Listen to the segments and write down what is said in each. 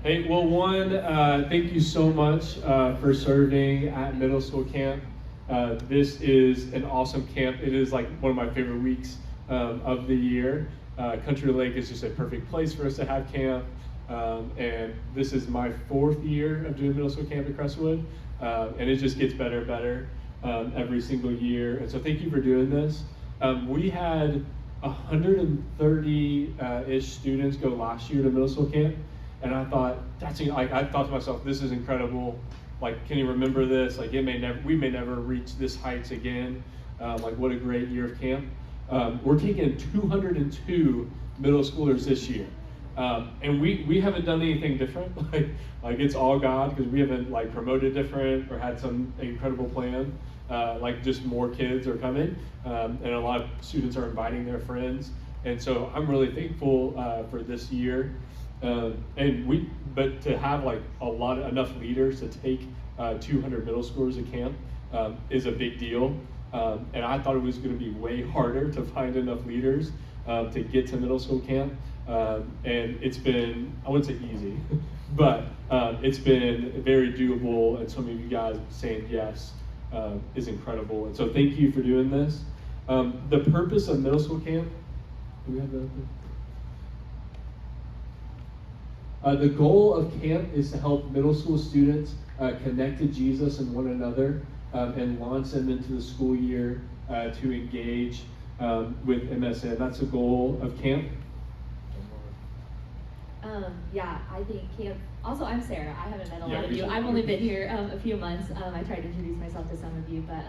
Hey, well, thank you so much for serving at middle school camp. This is an awesome camp. It is like one of my favorite weeks of the year. Country Lake is just a perfect place for us to have camp. And this is my 4th year of doing middle school camp at Crestwood. And it just gets better and better every single year. And so thank you for doing this. We had 130-ish students go last year to middle school camp. And I thought, I thought to myself, this is incredible. Like, can you remember this? Like, we may never reach this heights again. Like, what a great year of camp. We're taking 202 middle schoolers this year. And we haven't done anything different. Like it's all God, because we haven't like promoted different or had some incredible plan. Like just more kids are coming, and a lot of students are inviting their friends. And so I'm really thankful for this year. But to have like enough leaders to take 200 middle schoolers at camp is a big deal. And I thought it was going to be way harder to find enough leaders to get to middle school camp. And it's been, I wouldn't say easy, but it's been very doable. And some of you guys saying yes is incredible. And so thank you for doing this. The purpose of middle school camp, do we have that? The goal of camp is to help middle school students connect to Jesus and one another and launch them into the school year to engage with MSN. That's the goal of camp. Yeah, I think camp. Also, I'm Sarah. I haven't met a lot of you. I've only been here a few months. I tried to introduce myself to some of you, but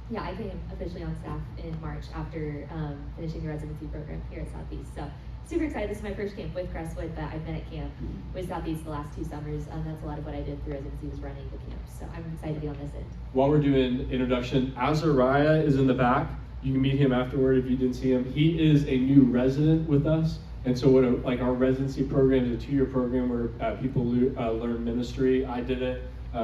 yeah, I came officially on staff in March after finishing the residency program here at Southeast. So super excited. This is my first camp with Crestwood, but I've been at camp with Southeast the last 2 summers. That's a lot of what I did through residency, was running the camp. So I'm excited to be on this end. While we're doing introduction, Azariah is in the back. You can meet him afterward if you didn't see him. He is a new resident with us. And so like our residency program is a 2-year program where people learn ministry. I did it,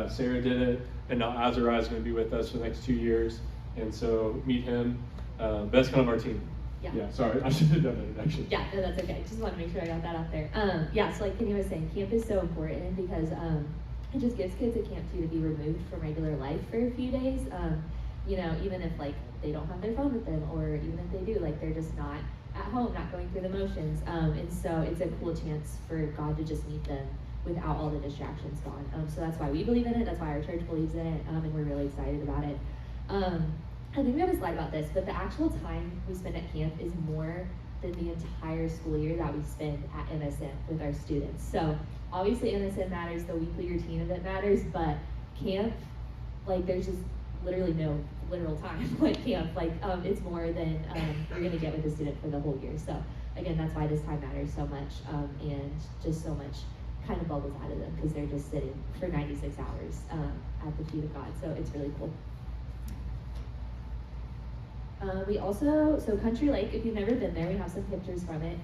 Sarah did it, and now Azariah is going to be with us for the next 2 years. And so meet him. That's kind of our team. Yeah, sorry, I should have done that introduction. Yeah, no, that's okay. Just want to make sure I got that out there. Yeah, so like Kenny was saying, camp is so important because it just gives kids at camp too to be removed from regular life for a few days. You know, even if like they don't have their phone with them, or even if they do, like they're just not at home, not going through the motions. And so it's a cool chance for God to just meet them without all the distractions gone. So that's why we believe in it. That's why our church believes in it, and we're really excited about it. I think we have a slide about this, but the actual time we spend at camp is more than the entire school year that we spend at MSN with our students. So obviously MSN matters, the weekly routine of it matters, but camp, like there's just literally no literal time like camp. Like it's more than you're gonna get with a student for the whole year. So again, that's why this time matters so much, and just so much kind of bubbles out of them because they're just sitting for 96 hours at the feet of God. So it's really cool. We also, so Country Lake, if you've never been there, we have some pictures from it.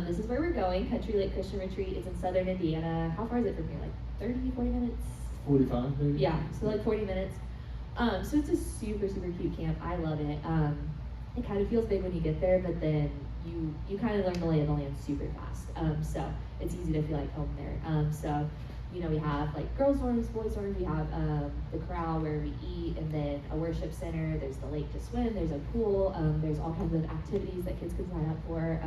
This is where we're going, Country Lake Christian Retreat. It's in southern Indiana. How far is it from here? Like 30, 40 minutes? 45 maybe? Yeah, so like 40 minutes. So it's a super, super cute camp. I love it. It kind of feels big when you get there, but then you kind of learn the lay of the land super fast. So it's easy to feel like home there. So you know, we have like girls' dorms, boys' dorms, we have the corral where we eat, and then a worship center, there's the lake to swim, there's a pool, there's all kinds of activities that kids can sign up for.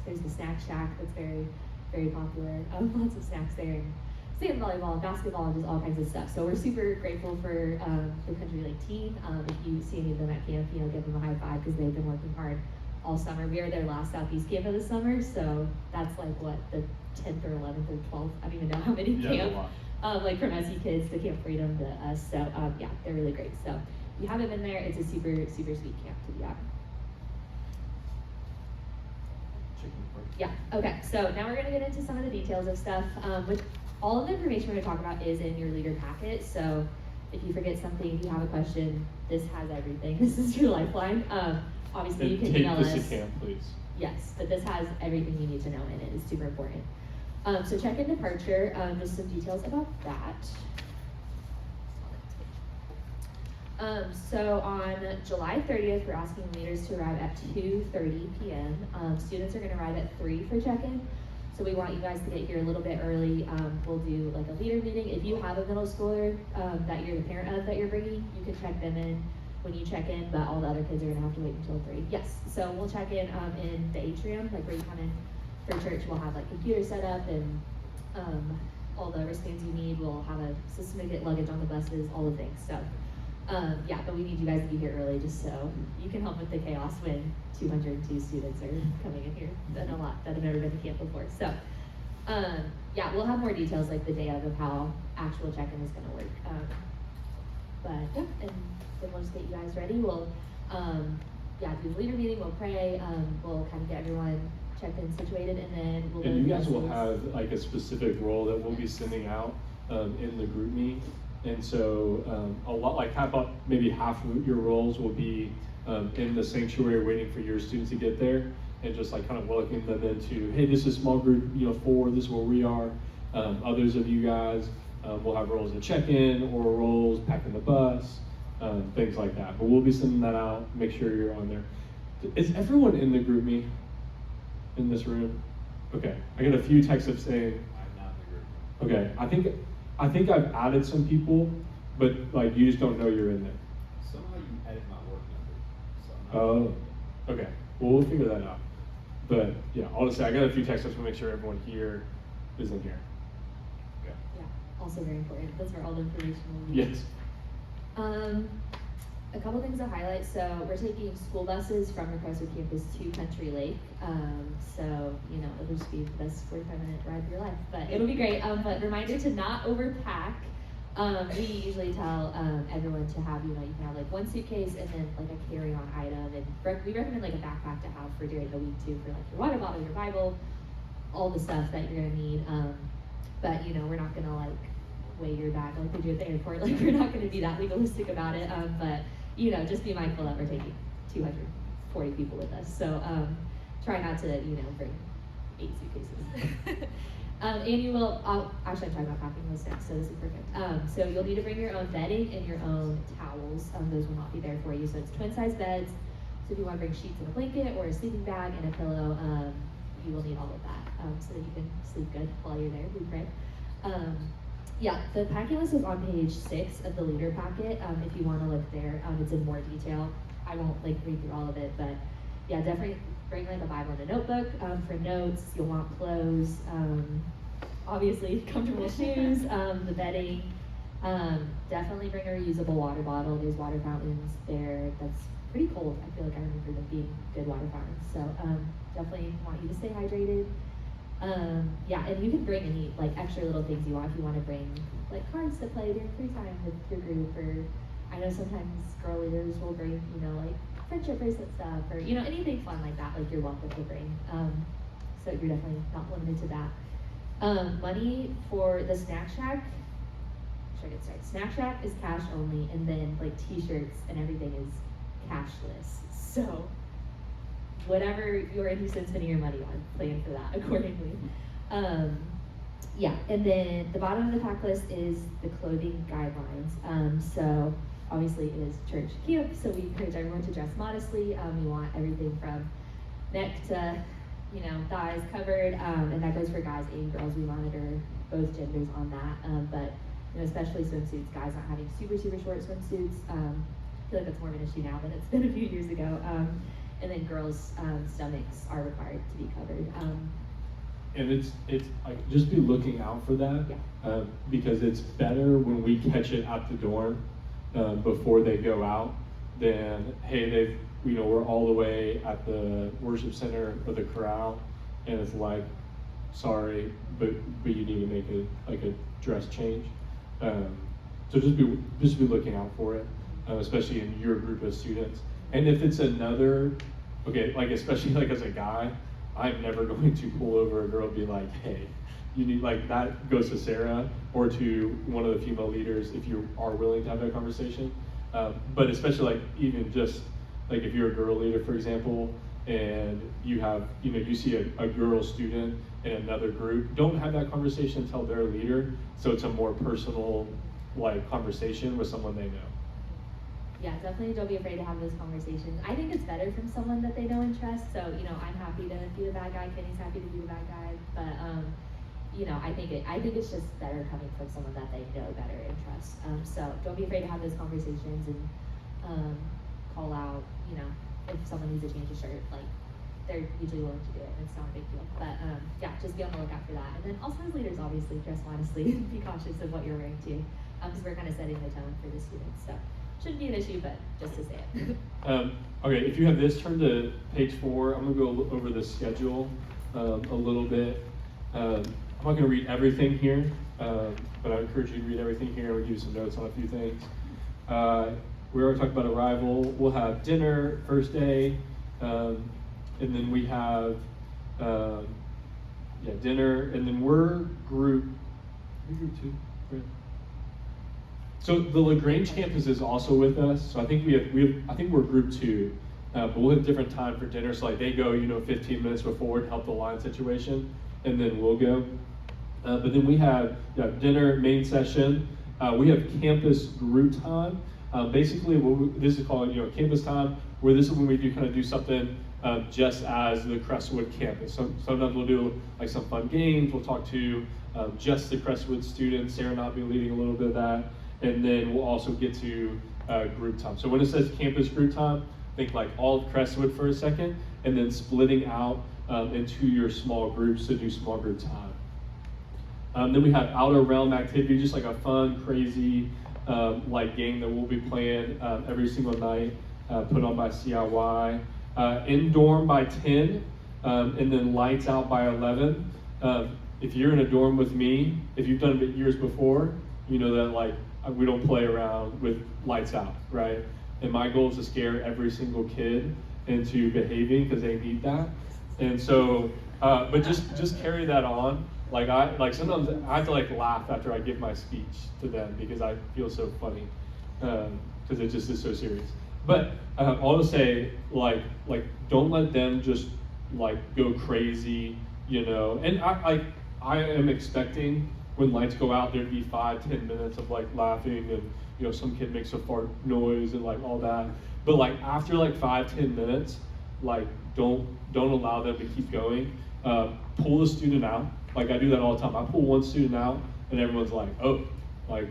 There's the snack shack that's very, very popular. Lots of snacks there, and sand volleyball, basketball, and just all kinds of stuff. So we're super grateful for the Country Lake team. If you see any of them at camp, you know, give them a high five because they've been working hard all summer. We are their last Southeast camp of the summer, so that's like what, the 10th or 11th or 12th, I don't even know how many camp, like from SU Kids to Camp Freedom to us. So yeah, they're really great. So if you haven't been there, it's a super, super sweet camp to be at. Yeah, okay, so now we're gonna get into some of the details of stuff, which all of the information we're gonna talk about is in your leader packet. So if you forget something, if you have a question, this has everything. This is your lifeline. Obviously, you can email us. Take this to camp, please. Yes, but this has everything you need to know in it. It's super important. So check-in departure, just some details about that. So on July 30th, we're asking leaders to arrive at 2:30 p.m. Students are going to arrive at 3 for check-in. So we want you guys to get here a little bit early. We'll do like a leader meeting. If you have a middle schooler that you're the parent of that you're bringing, you can check them in when you check in, but all the other kids are gonna have to wait until 3. Yes, so we'll check in the atrium, like where you come in for church. We'll have like computers set up and all the wristbands you need. We'll have a system to get luggage on the buses, all the things. So yeah, but we need you guys to be here early just so you can help with the chaos when 202 students are coming in here. That's a lot that have never been to camp before. So yeah, we'll have more details like the day of how actual check-in is gonna work. But yeah, and then we'll just get you guys ready. We'll yeah, do the leader meeting, we'll pray, we'll kind of get everyone checked in, situated, and then we'll And you guys will have like a specific role that we'll be sending out in the group meet. And so a lot, like maybe half of your roles will be in the sanctuary waiting for your students to get there, and just like kind of welcoming them into, hey, this is small group, 4, this is where we are. Others of you guys will have roles at check-in, or roles packing the bus, things like that. But we'll be sending that out, make sure you're on there. Is everyone in the group meet in this room? Okay, I got a few texts of saying, I'm not in the group. okay, I think I've added some people, but like you just don't know you're in there. Somehow you edit my work number. So I'm not Oh, okay. Well, we'll figure that out. But yeah, I'll just say I got a few texts to make sure everyone here is in here. Okay. Yeah, also very important. That's where all the information will be. Yes. A couple things to highlight. So we're taking school buses from the Chrysler campus to Country Lake. So, it'll just be the best 45-minute ride of your life, but it'll be great. But reminder to not overpack. We usually tell everyone to have, you can have like one suitcase and then like a carry-on item. And we recommend like a backpack to have for during the week too, for like your water bottle, your Bible, all the stuff that you're gonna need. But we're not gonna like weigh your bag like they do at the airport. Like we're not gonna be that legalistic about it. But just be mindful that we're taking 240 people with us. So try not to, bring 8 suitcases. And you will, actually I'm talking about packing those next, so this is perfect. So you'll need to bring your own bedding and your own towels. Those will not be there for you. So it's twin size beds. So if you want to bring sheets and a blanket or a sleeping bag and a pillow, you will need all of that so that you can sleep good while you're there. We pray. Yeah, the packing list is on page 6 of the leader packet. If you want to look there, it's in more detail. I won't read through all of it, but yeah, definitely bring like a Bible and a notebook for notes. You'll want clothes, obviously comfortable shoes, the bedding. Definitely bring a reusable water bottle. There's water fountains there. That's pretty cold. I feel like I remember them being good water fountains. So definitely want you to stay hydrated. Yeah, and you can bring any like extra little things you want. If you want to bring like cards to play during free time with your group, or I know sometimes girl leaders will bring like friendship bracelet stuff, or anything fun like that. Like you're welcome to bring. So you're definitely not limited to that. Money for the snack shack. Should I get started? Snack shack is cash only, and then like t-shirts and everything is cashless. So whatever you're interested in spending your money on, plan for that accordingly. Yeah, and then the bottom of the pack list is the clothing guidelines. So obviously it is church camp, so we encourage everyone to dress modestly. We want everything from neck to thighs covered, and that goes for guys and girls. We monitor both genders on that, but especially swimsuits, guys not having super short swimsuits. I feel like that's more of an issue now than it's been a few years ago. And then girls' stomachs are required to be covered. And it's like just be looking out for that, Yeah. Because it's better when we catch it at the dorm before they go out than hey we're all the way at the worship center or the corral, and it's like sorry, but you need to make a dress change. So just be looking out for it, especially in your group of students. And if it's another, like especially like as a guy, I'm never going to pull over a girl and be like, hey, you need, like that goes to Sarah or to one of the female leaders if you are willing to have that conversation. But especially like even just like if you're a girl leader, for example, and you have, you see a girl student in another group, don't have that conversation until they're a leader. So it's a more personal like conversation with someone they know. yeah, definitely don't be afraid to have those conversations. I think it's better from someone that they know and trust. So, you know, I'm happy to be the bad guy. Kenny's happy to be the bad guy. But, you know, I think it's just better coming from someone that they know better and trust. So don't be afraid to have those conversations and call out, you know, if someone needs to change a shirt, like they're usually willing to do it. It's not a big deal. But yeah, just be on the lookout for that. And then also as leaders, obviously, dress modestly. Be cautious of what you're wearing too, because we're kind of setting the tone for the students. So shouldn't be an issue, but just to say it. Okay, if you have this, turn to page 4. I'm gonna go over the schedule a little bit. I'm not gonna read everything here, but I encourage you to read everything here. We'll give you some notes on a few things. We already talked about arrival. We'll have dinner first day, and then we have dinner, and then we're group 2. Right? So the LaGrange campus is also with us. So I think I think we're group 2, but we'll have different time for dinner. So like they go, 15 minutes before to help the line situation, and then we'll go. But then we have dinner, main session. We have campus group time. Basically, this is called campus time, where this is when we do something just as the Crestwood campus. Sometimes we'll do like some fun games. We'll talk to just the Crestwood students. Sarah and I will be leading a little bit of that, and then we'll also get to group time. So when it says campus group time, think like all of Crestwood for a second, and then splitting out into your small groups to do small group time. Then we have outer realm activity, just like a fun, crazy like game that we'll be playing every single night, put on by CIY. In dorm by 10, and then lights out by 11. If you're in a dorm with me, if you've done it years before, you know that like we don't play around with lights out, right? And my goal is to scare every single kid into behaving because they need that. And so, but just carry that on. Like sometimes I have to like laugh after I give my speech to them because I feel so funny because it just is so serious. But I'll just say like don't let them just like go crazy, And I am expecting when lights go out there to be 5-10 minutes of like laughing and some kid makes a fart noise and like all that. But like after like 5-10 minutes, like don't allow them to keep going. Pull the student out. Like I do that all the time. I pull one student out and everyone's like, oh, like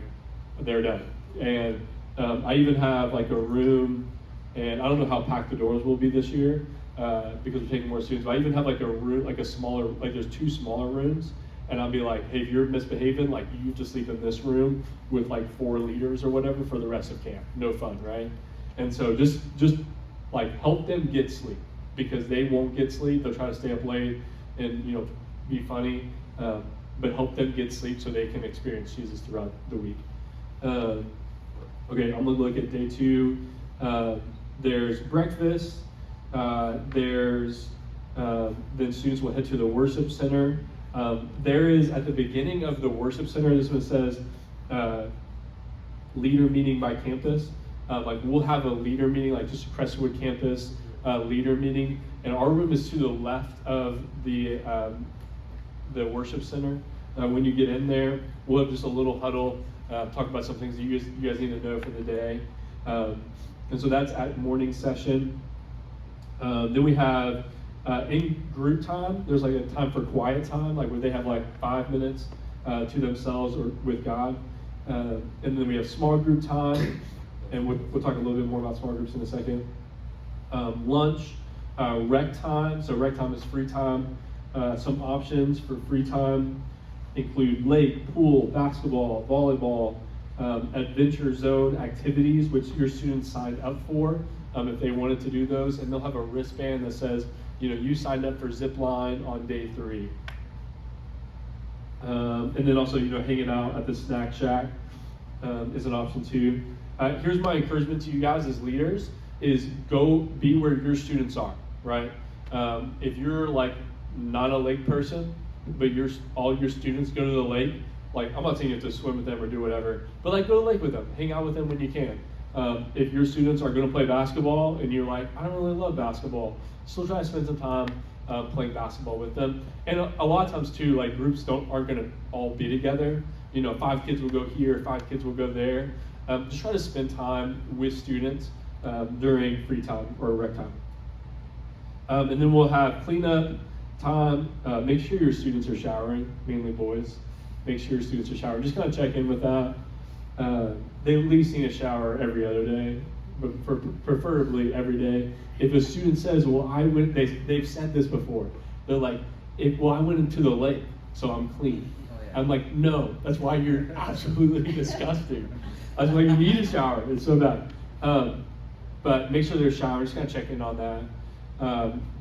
they're done. And I even have like a room, and I don't know how packed the doors will be this year because we're taking more students, but I even have like a room, like a smaller, like there's 2 smaller rooms, and I'll be like, hey, if you're misbehaving, like you have to sleep in this room with like 4 leaders or whatever for the rest of camp. No fun, right? And so just like help them get sleep because they won't get sleep. They'll try to stay up late and be funny, but help them get sleep so they can experience Jesus throughout the week. Okay, I'm gonna look at day 2. There's breakfast. Then students will head to the worship center. There is at the beginning of the worship center, this one says leader meeting by campus. Like we'll have a leader meeting, like just Crestwood campus leader meeting, and our room is to the left of the worship center. When you get in there, we'll have just a little huddle, talk about some things that you guys need to know for the day. And so that's at morning session. Then we have in group time, there's like a time for quiet time, like where they have like 5 minutes to themselves or with God. And then we have small group time, and we'll talk a little bit more about small groups in a second. Lunch, rec time. So rec time is free time. Some options for free time include lake, pool, basketball, volleyball, adventure zone activities, which your students signed up for if they wanted to do those, and they'll have a wristband that says, you signed up for zip line on day 3. And then also, hanging out at the snack shack is an option too. Here's my encouragement to you guys as leaders is go be where your students are, right? If you're like not a lake person, but all your students go to the lake, like I'm not saying you have to swim with them or do whatever, but like go to the lake with them, hang out with them when you can. If your students are going to play basketball and you're like, I don't really love basketball, still try to spend some time playing basketball with them. And a lot of times too, like groups aren't going to all be together. 5 kids will go here, 5 kids will go there. Just try to spend time with students during free time or rec time. And then we'll have cleanup time. Make sure your students are showering, mainly boys. Make sure your students are showering. Just kind of check in with that. They at least need a shower every other day, but preferably every day. If a student says, well, they've said this before. They're like, I went into the lake, so I'm clean. Oh, yeah. I'm like, no, that's why you're absolutely disgusting. That's why you need a shower. It's so bad. But make sure they're showering. Just kind of check in on that.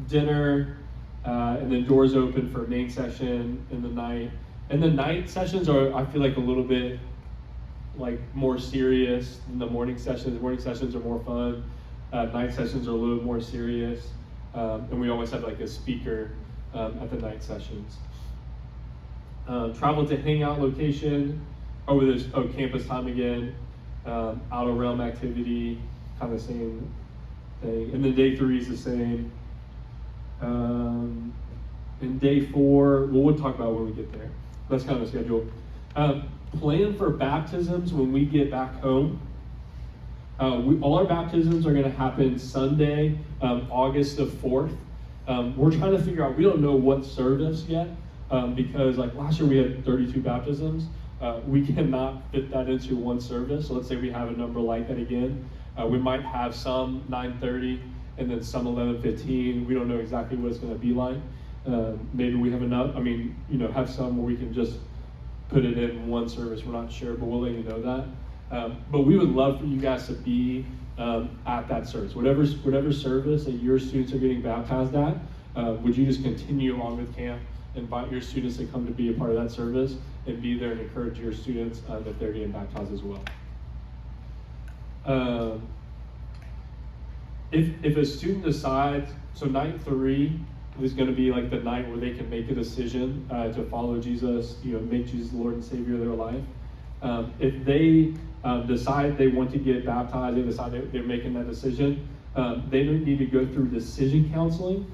Dinner, and then doors open for main session in the night. And the night sessions are, I feel like, a little bit like more serious than the morning sessions. The morning sessions are more fun. Night sessions are a little more serious. And we always have like a speaker at the night sessions. Travel to hangout location. Campus time again. Out of realm activity, kind of same thing. And then day 3 is the same. And day 4, we'll talk about when we get there. That's kind of the schedule. Plan for baptisms when we get back home. All our baptisms are going to happen Sunday, August the 4th. We're trying to figure out, we don't know what service yet, because like last year we had 32 baptisms. We cannot fit that into one service. So let's say we have a number like that again. We might have some 9:30 and then some 11:15. We don't know exactly what it's going to be like. Maybe we have enough, have some where we can just put it in one service. We're not sure, but we'll let you know that. But we would love for you guys to be at that service. Whatever service that your students are getting baptized at, would you just continue along with camp, invite your students to come to be a part of that service, and be there and encourage your students that they're getting baptized as well. If a student decides, so night 3 is going to be like the night where they can make a decision to follow Jesus, make Jesus the Lord and Savior of their life. If they decide they want to get baptized, they decide they're making that decision, they don't need to go through decision counseling,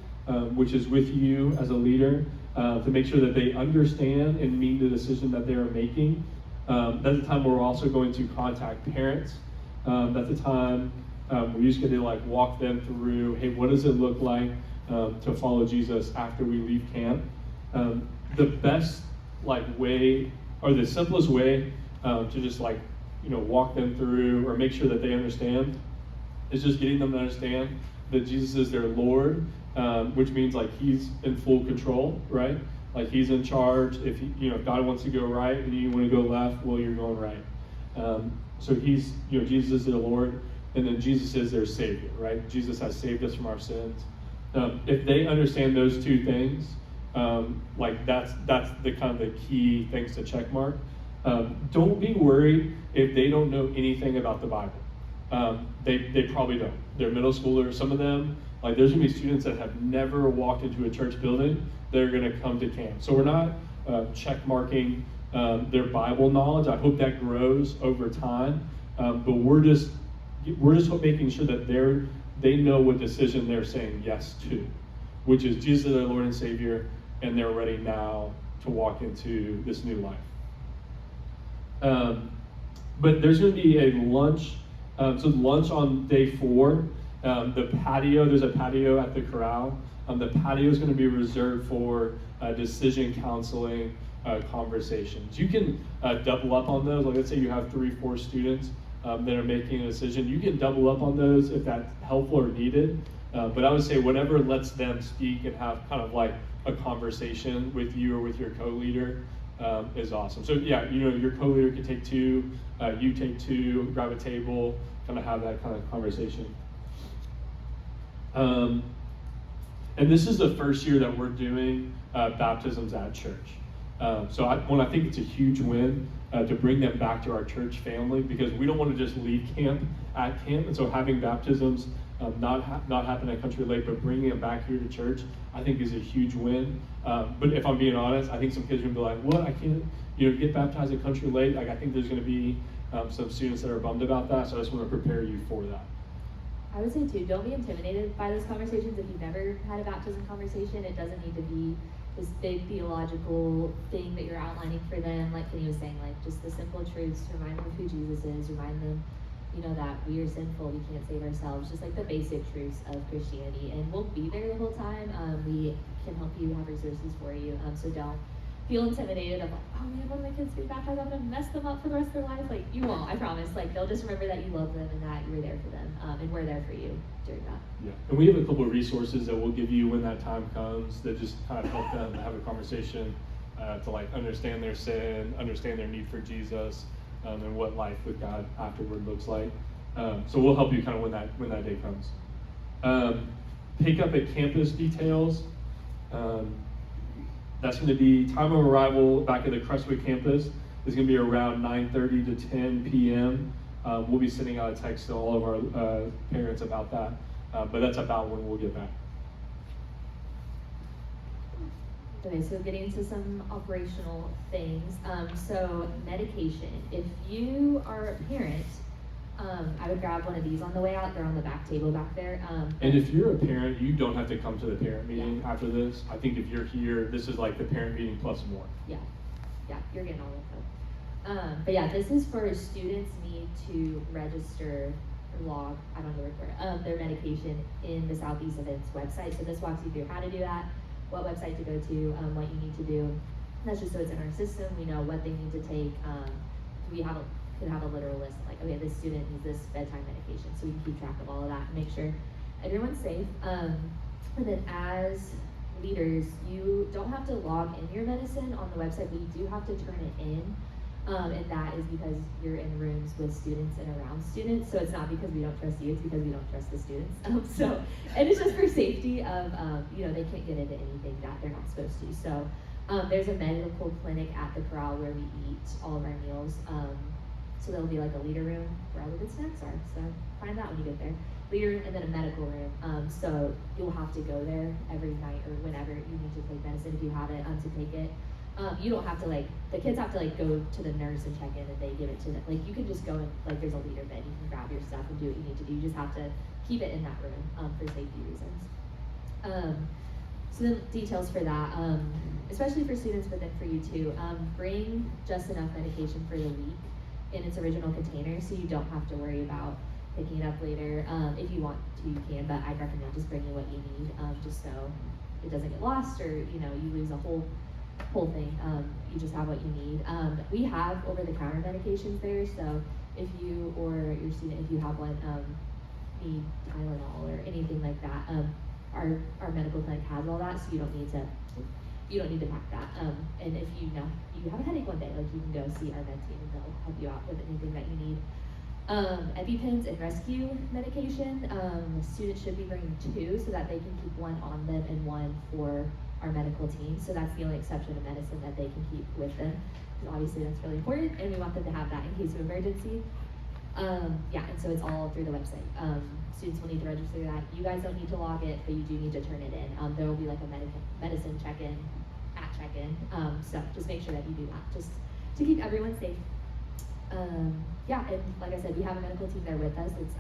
which is with you as a leader, to make sure that they understand and mean the decision that they are making. That's the time where we're also going to contact parents. That's the time we're just going to walk them through, hey, what does it look like to follow Jesus after we leave camp? The best way, or the simplest way to just walk them through or make sure that they understand is just getting them to understand that Jesus is their Lord, which means he's in full control, right? He's in charge. If God wants to go right and you want to go left, well, you're going right. So he's, Jesus is their Lord, and then Jesus is their Savior, right? Jesus has saved us from our sins. If they understand those two things, that's the kind of the key things to check mark. Don't be worried if they don't know anything about the Bible. They probably don't. They're middle schoolers. Some of them, there's gonna be students that have never walked into a church building that are gonna come to camp. So we're not check marking their Bible knowledge. I hope that grows over time. But we're just making sure that they know what decision they're saying yes to, which is Jesus, their Lord and Savior, and they're ready now to walk into this new life. But there's going to be a lunch. So lunch on day 4. The patio, there's a patio at the corral. The patio is going to be reserved for decision counseling conversations. You can double up on those. Let's say you have 3-4 students that are making a decision. You can double up on those if that's helpful or needed. But I would say whatever lets them speak and have kind of a conversation with you or with your co-leader is awesome. So yeah, your co-leader can take 2, you take 2, grab a table, kind of have that kind of conversation. And this is the first year that we're doing baptisms at church. So I think it's a huge win to bring them back to our church family, because we don't want to just leave camp at camp. And so having baptisms not happen at Country Lake, but bringing them back here to church, I think is a huge win. But if I'm being honest, I think some kids are going to be like, what, I can't get baptized at Country Lake? I think there's going to be some students that are bummed about that. So I just want to prepare you for that. I would say too, don't be intimidated by those conversations. If you've never had a baptism conversation, it doesn't need to be this big theological thing that you're outlining for them, like Kenny was saying, like just the simple truths, remind them of who Jesus is, remind them, that we are sinful, we can't save ourselves, just like the basic truths of Christianity. And we'll be there the whole time. We can help you, have resources for you. So don't feel intimidated of like, oh man, when my kids get baptized, I'm gonna mess them up for the rest of their life. Like, you won't, I promise. Like, they'll just remember that you love them and that you were there for them, and we're there for you during that. Yeah, and we have a couple of resources that we'll give you when that time comes that just kind of help them have a conversation to like understand their sin, understand their need for Jesus, and what life with God afterward looks like. So we'll help you kind of when that day comes. Pick up at campus details. That's going to be time of arrival back at the Crestwood campus is going to be around 9:30 to 10 p.m. We'll be sending out a text to all of our parents about that, but that's about when we'll get back. Okay, so getting into some operational things. So medication. If you are a parent, I would grab one of these on the way out. They're on the back table back there. And if you're a parent, you don't have to come to the parent meeting after this. I think if you're here, this is like the parent meeting plus more. Yeah, you're getting all of them. But yeah, this is for students need to register or log, I don't know the word for it, their medication in the Southeast Events website. So this walks you through how to do that, what website to go to, what you need to do. That's just so it's in our system. We know what they need to take. We could have a literal list like, okay, this student needs this bedtime medication, so we can keep track of all of that and make sure everyone's safe. And then as leaders, you don't have to log in your medicine on the website, but you do have to turn it in. And that is because you're in rooms with students and around students. So it's not because we don't trust you, it's because we don't trust the students. And it's just for safety of, they can't get into anything that they're not supposed to. So there's a medical clinic at the corral where we eat all of our meals. So there'll be like a leader room where all the good snacks are. So find that when you get there. Leader room and then a medical room. So you'll have to go there every night or whenever you need to take medicine if you have it to take it. You don't have to the kids have to go to the nurse and check in and they give it to them. You can just go and there's a leader bed, you can grab your stuff and do what you need to do. You just have to keep it in that room for safety reasons. So then details for that, especially for students, but then for you too. Bring just enough medication for the week in its original container, so you don't have to worry about picking it up later. If you want to, you can, but I'd recommend just bringing what you need, just so it doesn't get lost or you lose a whole thing. You just have what you need. We have over-the-counter medications there, so if you or your student, if you have one, need Tylenol or anything like that, our medical clinic has all that, so you don't need to pack that. And if you have a headache one day, you can go see our med team and they'll help you out with anything that you need. EpiPens and rescue medication, students should be bringing 2 so that they can keep one on them and one for our medical team. So that's the only exception of medicine that they can keep with them, because obviously that's really important and we want them to have that in case of emergency. And so it's all through the website. Students will need to register that. You guys don't need to log it, but you do need to turn it in. There will be a medicine check-in at check-in. So just make sure that you do that, just to keep everyone safe. And like I said, we have a medical team there with us. It's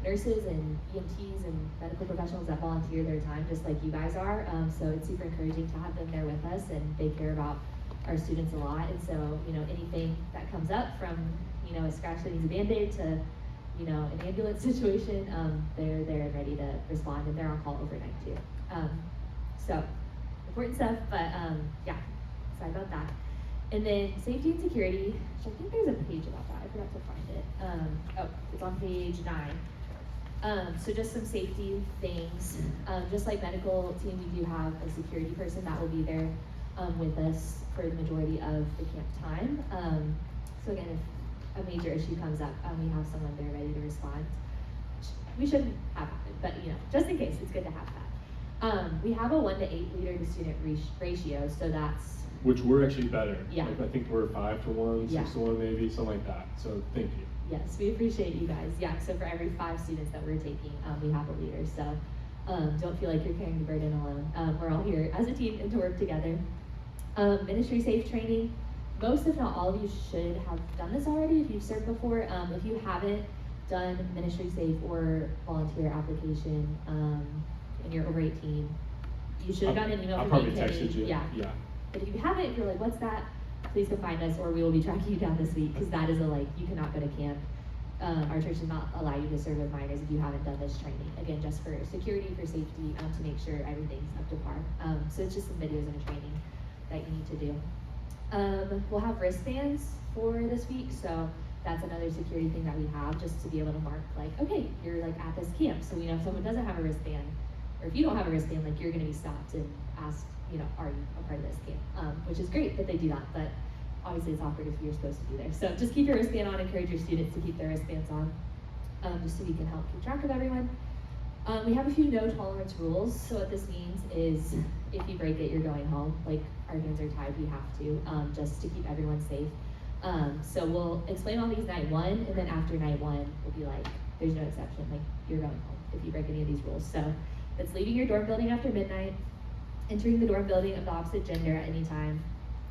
nurses and EMTs and medical professionals that volunteer their time just like you guys are. So it's super encouraging to have them there with us, and they care about our students a lot. And so, anything that comes up from, a scratch that needs a Band-Aid to, an ambulance situation, they're there and ready to respond, and they're on call overnight too. So important stuff, but sorry about that. And then safety and security, which I think there's a page about that. I forgot to find it. It's on page 9. So just some safety things. Just like medical team, we do have a security person that will be there with us for the majority of the camp time. So again, if a major issue comes up, we have someone there ready to respond. We shouldn't have happened, but just in case, it's good to have that. We have a 1 to 8 leader to student ratio, so that's which we're actually better. Yeah. I think we're 5 to 1, 6 to 1 maybe, something like that. So thank you. Yes, we appreciate you guys. Yeah, so for every 5 students that we're taking, we have a leader. So don't feel like you're carrying the burden alone. We're all here as a team and to work together. Ministry safe training. Most, if not all of you, should have done this already if you've served before. If you haven't done ministry safe or volunteer application and you're over 18, You should have gotten an email I from probably me, Kenny. texted you. Yeah. But if you haven't, if you're like, what's that? Please come find us, or we will be tracking you down this week, because that is you cannot go to camp. Our church does not allow you to serve with minors if you haven't done this training. Again, just for security, for safety, to make sure everything's up to par. So it's just some videos and a training that you need to do. We'll have wristbands for this week, so that's another security thing that we have, just to be able to mark okay, you're at this camp, so we know if someone doesn't have a wristband, or if you don't have a wristband, you're gonna be stopped and asked, are you a part of this camp? Which is great that they do that, but obviously it's awkward if you're supposed to be there. So just keep your wristband on, encourage your students to keep their wristbands on, just so we can help keep track of everyone. We have a few no tolerance rules. So what this means is if you break it, you're going home. Our hands are tied, we have to, just to keep everyone safe. So we'll explain all these night one, and then after night one, we'll be there's no exception, you're going home if you break any of these rules. So that's leaving your dorm building after midnight, entering the dorm building of the opposite gender at any time,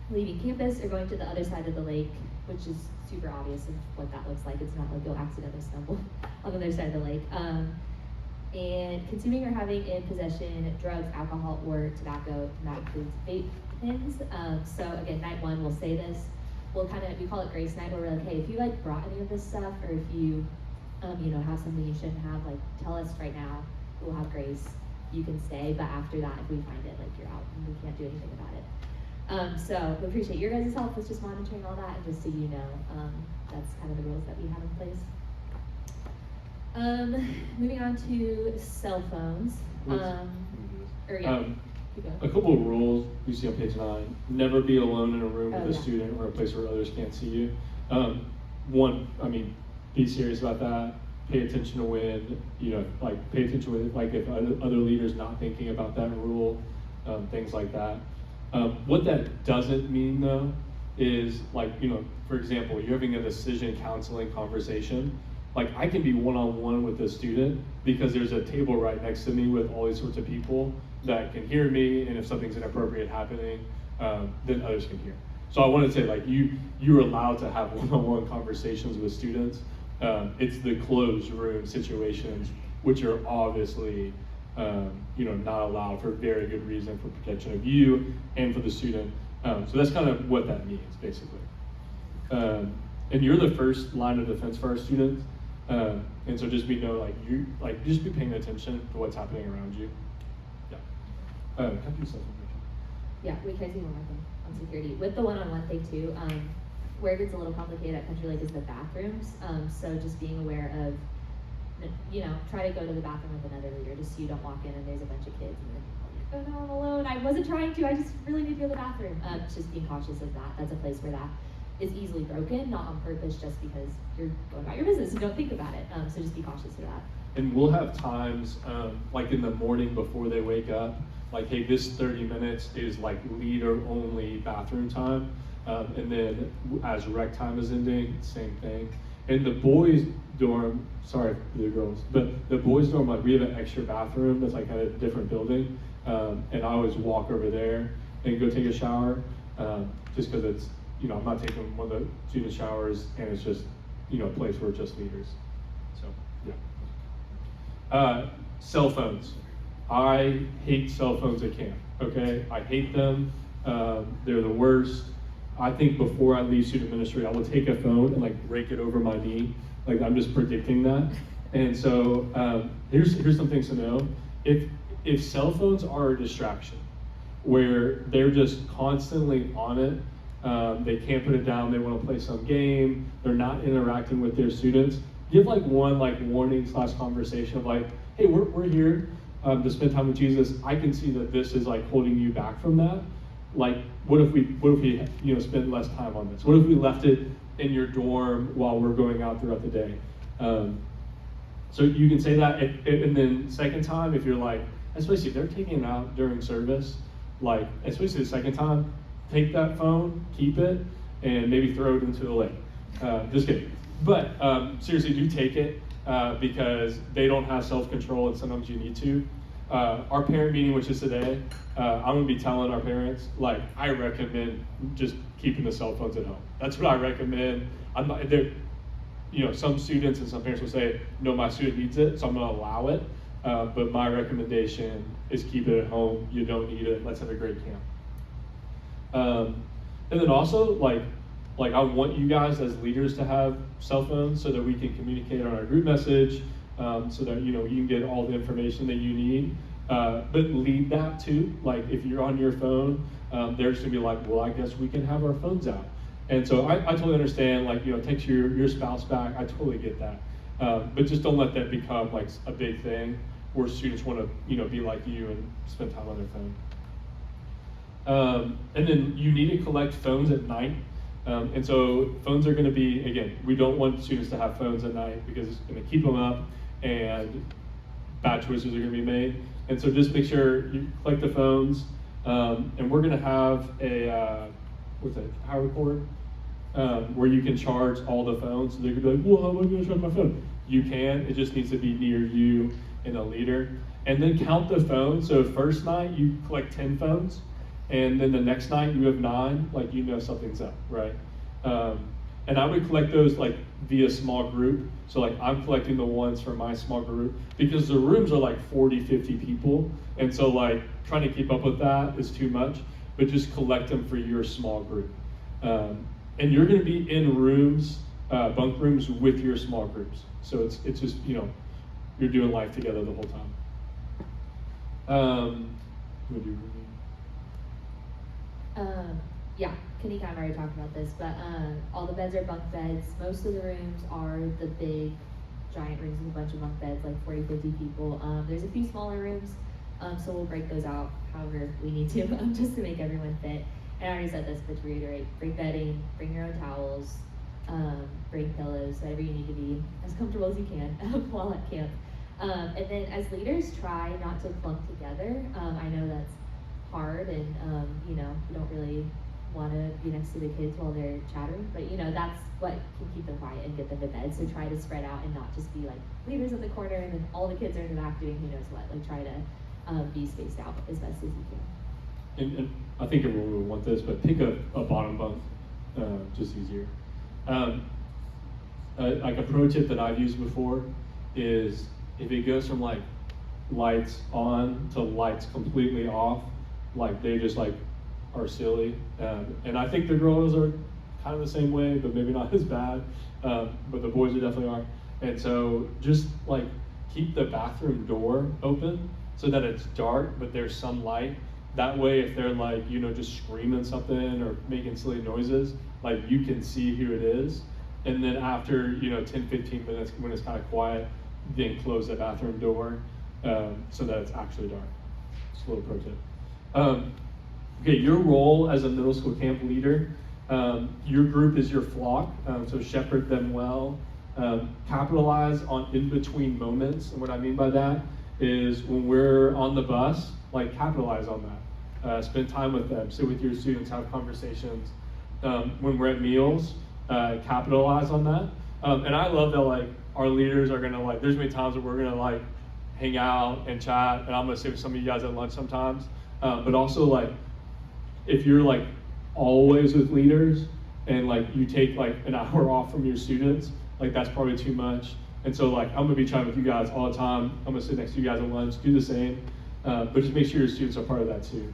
leaving campus or going to the other side of the lake, which is super obvious of what that looks like. It's not you'll accidentally stumble on the other side of the lake. And consuming or having in possession drugs, alcohol, or tobacco, and that includes vape pens. So again, night one, we'll say this. We call it grace night, where we're hey, if you brought any of this stuff, or if you, have something you shouldn't have, tell us right now. We'll have grace. You can stay, but after that, if we find it, you're out and we can't do anything about it. So we appreciate your guys' help with just monitoring all that, and just so you know, that's kind of the rules that we have in place. Moving on to cell phones. Keep going. A couple of rules you see on page 9. Never be alone in a room with a yeah. student or a place where others can't see you. One, be serious about that. Pay attention to when, pay attention when, if other leaders not thinking about that rule, things like that. What that doesn't mean though is for example, you're having a decision counseling conversation. I can be one-on-one with a student because there's a table right next to me with all these sorts of people that can hear me, and if something's inappropriate happening, then others can hear. So I want to say you're allowed to have one-on-one conversations with students. It's the closed room situations which are obviously not allowed for very good reason, for protection of you and for the student. So that's kind of what that means basically. And you're the first line of defense for our students. And so just just be paying attention to what's happening around you. Yeah. Can I do something? Yeah, we can do one more thing on security. With the one-on-one thing too, where it gets a little complicated at Country Lake is the bathrooms. So just being aware of, try to go to the bathroom with another leader, just so you don't walk in and there's a bunch of kids and then oh no, I'm alone. I wasn't trying to, I just really need to go to the bathroom. Just being cautious of that. That's a place where that is easily broken, not on purpose, just because you're going about your business and don't think about it. So just be cautious of that. And we'll have times, in the morning before they wake up, hey, this 30 minutes is leader only bathroom time. And then as rec time is ending, same thing. In the boys' dorm, sorry for the girls, but the boys' dorm, we have an extra bathroom that's at a different building. And I always walk over there and go take a shower, just because it's, I'm not taking one of the student showers, and it's just, a place where it's just leaders. So, yeah. Cell phones. I hate cell phones at camp, okay? I hate them. They're the worst. I think before I leave student ministry, I will take a phone and rake it over my knee. I'm just predicting that. And so here's some things to know. If cell phones are a distraction, where they're just constantly on it, they can't put it down, they want to play some game, they're not interacting with their students, give one warning / conversation of hey, we're here to spend time with Jesus. I can see that this is holding you back from that. What if we spend less time on this? What if we left it in your dorm while we're going out throughout the day? So you can say that, and then second time, if you're especially if they're taking it out during service, especially the second time, take that phone, keep it, and maybe throw it into the lake. Just kidding. But seriously, do take it because they don't have self-control, and sometimes you need to. Our parent meeting, which is today, I'm gonna be telling our parents, I recommend just keeping the cell phones at home. That's what I recommend. I'm not there. Some students and some parents will say, no, my student needs it, so I'm gonna allow it. but my recommendation is keep it at home. You don't need it. Let's have a great camp. And then also, like I want you guys as leaders to have cell phones so that we can communicate on our group message, so that you can get all the information that you need. But lead that too. Like if you're on your phone, they're just gonna be like, well, I guess we can have our phones out. And so I totally understand, like, text your spouse back. I totally get that. But just don't let that become like a big thing where students want to, be like you and spend time on their phone. And then you need to collect phones at night. And so phones are going to be, again, we don't want students to have phones at night because it's going to keep them up and bad choices are going to be made. And so just make sure you collect the phones. And we're going to have a, power cord, where you can charge all the phones. So they could be like, well, how am I going to charge my phone? You can, it just needs to be near you and a leader. And then count the phones. So first night you collect 10 phones. And then the next night you have 9, like something's up, right? And I would collect those like via small group. So like I'm collecting the ones for my small group because the rooms are like 40, 50 people. And so like trying to keep up with that is too much, but just collect them for your small group. And you're gonna be in rooms, bunk rooms with your small groups. So it's just, you're doing life together the whole time. Yeah, Kenny kind of already talked about this, but all the beds are bunk beds. Most of the rooms are the big, giant rooms with a bunch of bunk beds, like 40, 50 people. There's a few smaller rooms, so we'll break those out however we need to, just to make everyone fit. And I already said this, but to reiterate, bring bedding, bring your own towels, bring pillows, whatever you need to be as comfortable as you can while at camp. And then as leaders, try not to clump together. I know that's hard and you don't really want to be next to the kids while they're chattering, but that's what can keep them quiet and get them to bed. So try to spread out and not just be like leaders in the corner and then all the kids are in the back doing who knows what. Like try to be spaced out as best as you can. And I think everyone would want this, but pick a bottom bunk, just easier. Like a pro tip that I've used before is if it goes from like lights on to lights completely off, like they just like are silly. And I think the girls are kind of the same way, but maybe not as bad. But the boys are definitely are. And so just like keep the bathroom door open so that it's dark, but there's some light. That way, if they're like, just screaming something or making silly noises, like you can see who it is. And then after, 10, 15 minutes, when it's kind of quiet, then close the bathroom door so that it's actually dark. Just a little pro tip. Okay, your role as a middle school camp leader, your group is your flock, so shepherd them well. Capitalize on in-between moments, and what I mean by that is when we're on the bus, like capitalize on that. Spend time with them, sit with your students, have conversations. When we're at meals, capitalize on that. And I love that like our leaders are gonna like, there's many times that we're gonna like hang out and chat, and I'm gonna sit with some of you guys at lunch sometimes. But also like, if you're like always with leaders and like you take like an hour off from your students, like that's probably too much. And so like, I'm gonna be chatting with you guys all the time. I'm gonna sit next to you guys at lunch, do the same. But just make sure your students are part of that too.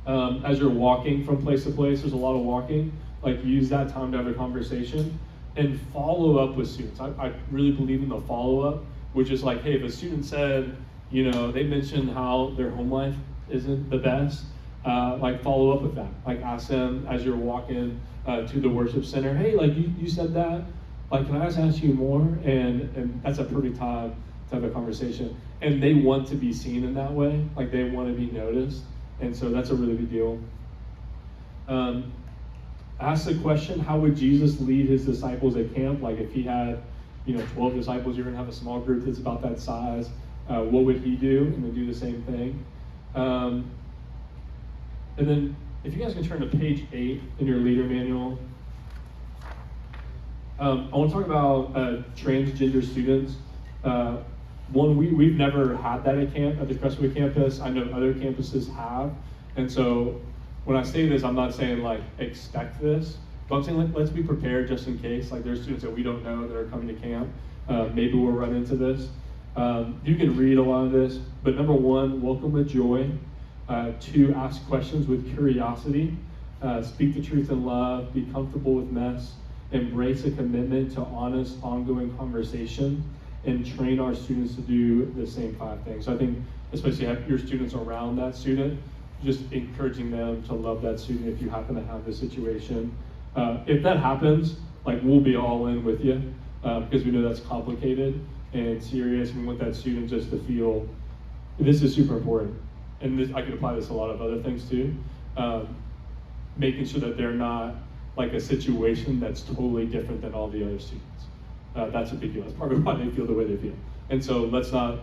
As you're walking from place to place, there's a lot of walking, like use that time to have a conversation and follow up with students. I really believe in the follow-up, which is like, hey, if a student said, they mentioned how their home life isn't the best, like follow up with that. Like ask them as you're walking to the worship center, hey, like you said that, like can I just ask you more? And that's a perfect time to have a conversation. And they want to be seen in that way, like they want to be noticed. And so that's a really big deal. Ask the question, how would Jesus lead his disciples at camp? Like if he had, 12 disciples, you're gonna have a small group that's about that size. What would he do? And then do the same thing. And then if you guys can turn to page 8 in your leader manual. I want to talk about transgender students. One, we've never had that at camp, at the Crestwood campus. I know other campuses have. And so when I say this, I'm not saying like expect this, but I'm saying like, let's be prepared just in case. Like there's students that we don't know that are coming to camp. Maybe we'll run into this. You can read a lot of this, but number one, welcome with joy. Two, ask questions with curiosity. Speak the truth in love. Be comfortable with mess. Embrace a commitment to honest, ongoing conversation, and train our students to do the same 5 things. So I think, especially have your students around that student, just encouraging them to love that student if you happen to have this situation. If that happens, like, we'll be all in with you, because we know that's complicated and serious, and we want that student just to feel this is super important. And this, I could apply this to a lot of other things too. Making sure that they're not like a situation that's totally different than all the other students. That's a big deal. That's part of why they feel the way they feel. And so let's not,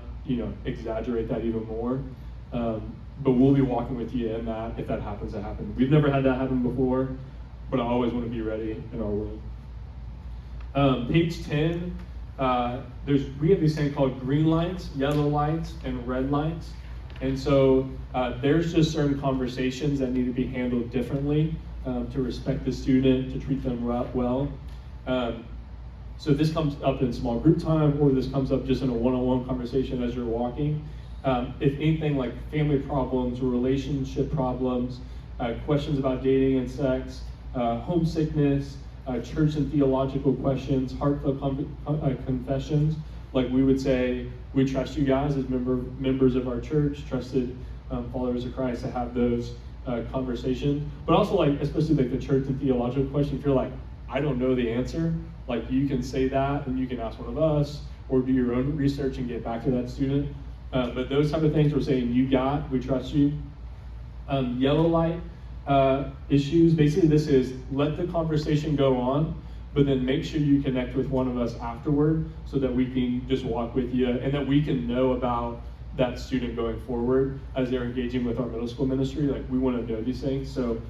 exaggerate that even more. But we'll be walking with you in that if that happens to happen. We've never had that happen before, but I always want to be ready in our world. Page 10, we have these things called green lights, yellow lights, and red lights. And so there's just certain conversations that need to be handled differently to respect the student, to treat them well. So this comes up in small group time, or this comes up just in a one-on-one conversation as you're walking. If anything like family problems or relationship problems, questions about dating and sex, homesickness, church and theological questions, heartfelt confessions, like we would say, we trust you guys as members of our church, trusted followers of Christ, to have those conversations. But also, like, especially like the church and theological question, if you're like, I don't know the answer, like, you can say that and you can ask one of us or do your own research and get back to that student. But those type of things we're saying, we trust you. Yellow light issues, basically this is let the conversation go on, but then make sure you connect with one of us afterward so that we can just walk with you and that we can know about that student going forward as they're engaging with our middle school ministry. Like, we want to know these things. So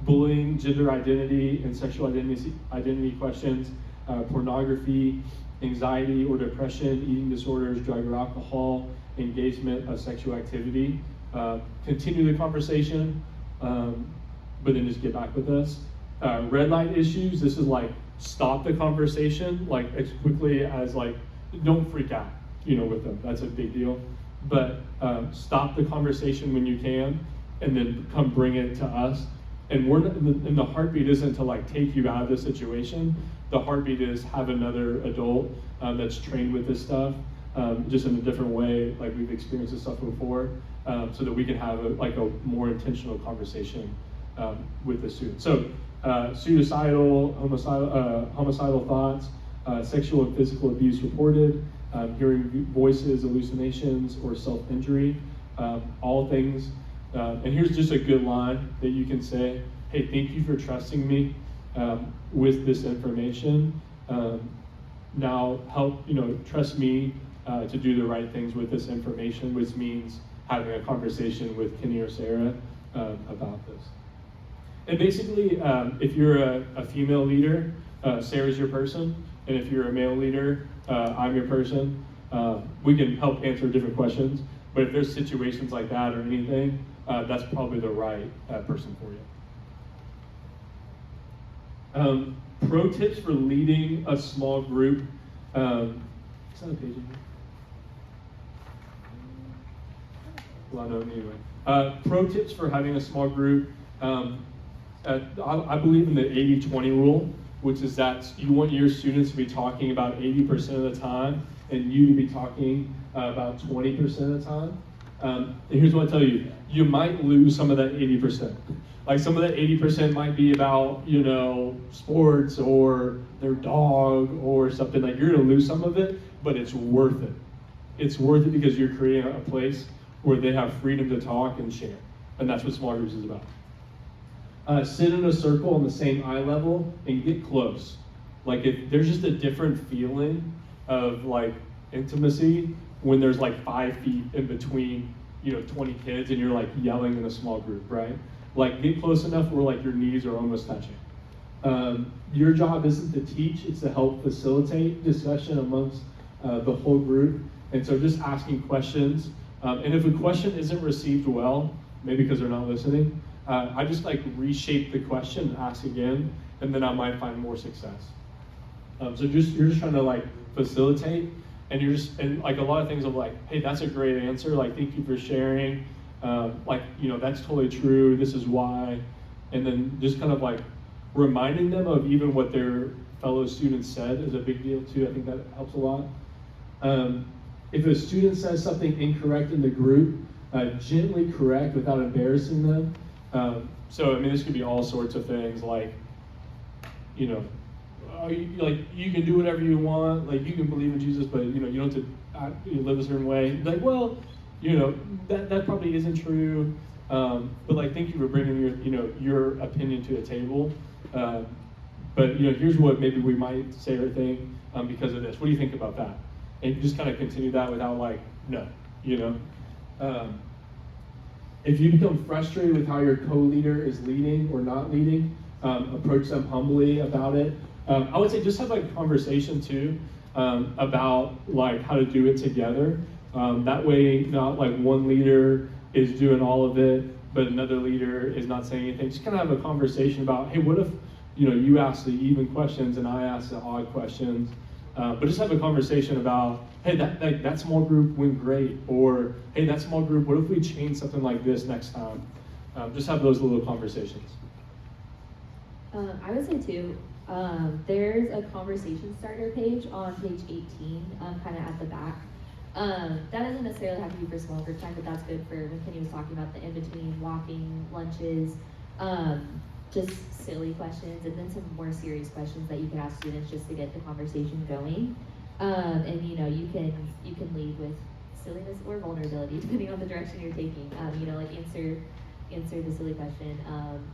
bullying, gender identity, and sexual identity questions, pornography, anxiety or depression, eating disorders, drug or alcohol, engagement of sexual activity. Continue the conversation, but then just get back with us. Red light issues, this is like, stop the conversation, like, as quickly as, like, don't freak out, with them. That's a big deal. But stop the conversation when you can, and then come bring it to us. And and the heartbeat isn't to, like, take you out of the situation. The heartbeat is have another adult that's trained with this stuff, just in a different way, like we've experienced this stuff before, so that we can have a more intentional conversation with the student. So suicidal, homicidal thoughts, sexual and physical abuse reported, hearing voices, hallucinations, or self-injury, all things. And here's just a good line that you can say, hey, thank you for trusting me with this information. Now help, trust me to do the right things with this information, which means having a conversation with Kenny or Sarah about this. And basically, if you're a female leader, Sarah's your person. And if you're a male leader, I'm your person. We can help answer different questions, but if there's situations like that or anything, that's probably the right person for you. Pro tips for leading a small group. Is that a page in here? Well, no, anyway. Pro tips for having a small group. I believe in the 80-20 rule, which is that you want your students to be talking about 80% of the time, and you to be talking about 20% of the time. And here's what I tell you, you might lose some of that 80%. Like, some of that 80% might be about, sports or their dog or something. Like, you're gonna lose some of it, but it's worth it. It's worth it because you're creating a place where they have freedom to talk and share. And that's what small groups is about. Sit in a circle on the same eye level and get close. Like, if there's just a different feeling of, like, intimacy when there's like 5 feet in between, 20 kids and you're like yelling in a small group, right? Like, get close enough where like your knees are almost touching. Your job isn't to teach, it's to help facilitate discussion amongst the whole group. And so just asking questions. And if a question isn't received well, maybe because they're not listening, I just like reshape the question and ask again, and then I might find more success. So you're just trying to like facilitate and you're just, and like a lot of things of like, hey, that's a great answer, like thank you for sharing, like, you know, that's totally true, this is why, and then just kind of like reminding them of even what their fellow students said is a big deal too. I think that helps a lot. If a student says something incorrect in the group, gently correct without embarrassing them. So I mean, this could be all sorts of things, like, you know, like you can do whatever you want, like you can believe in Jesus, but you know, you don't have to live a certain way. Like, well, you know, that probably isn't true. But like, thank you for bringing your opinion to the table. But you know, here's what maybe we might say or think because of this. What do you think about that? And just kind of continue that without like, no, you know. If you become frustrated with how your co-leader is leading or not leading, approach them humbly about it. I would say just have like a conversation too about like how to do it together. That way, not like one leader is doing all of it, but another leader is not saying anything. Just kind of have a conversation about, hey, what if, you know, you ask the even questions and I ask the odd questions. But just have a conversation about, hey, that small group went great, or hey, that small group, what if we change something like this next time? Just have those little conversations. I would say too, there's a conversation starter page on page 18, kind of at the back. That doesn't necessarily have to be for small group time, but that's good for when Kenny was talking about the in-between, walking, lunches, just silly questions, and then some more serious questions that you can ask students just to get the conversation going. And you know, you can lead with silliness or vulnerability depending on the direction you're taking. You know, like answer the silly question,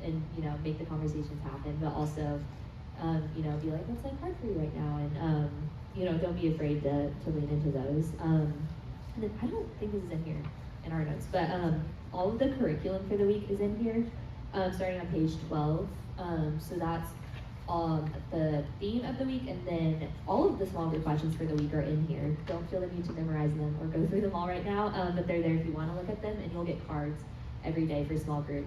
and you know, make the conversations happen, but also you know, be like, what's like hard for you right now, and you know, don't be afraid to lean into those. And then I don't think this is in here in our notes, but all of the curriculum for the week is in here, starting on page 12. So that's the theme of the week, and then all of the small group questions for the week are in here. Don't feel the need to memorize them or go through them all right now, but they're there if you want to look at them, and you'll get cards every day for small group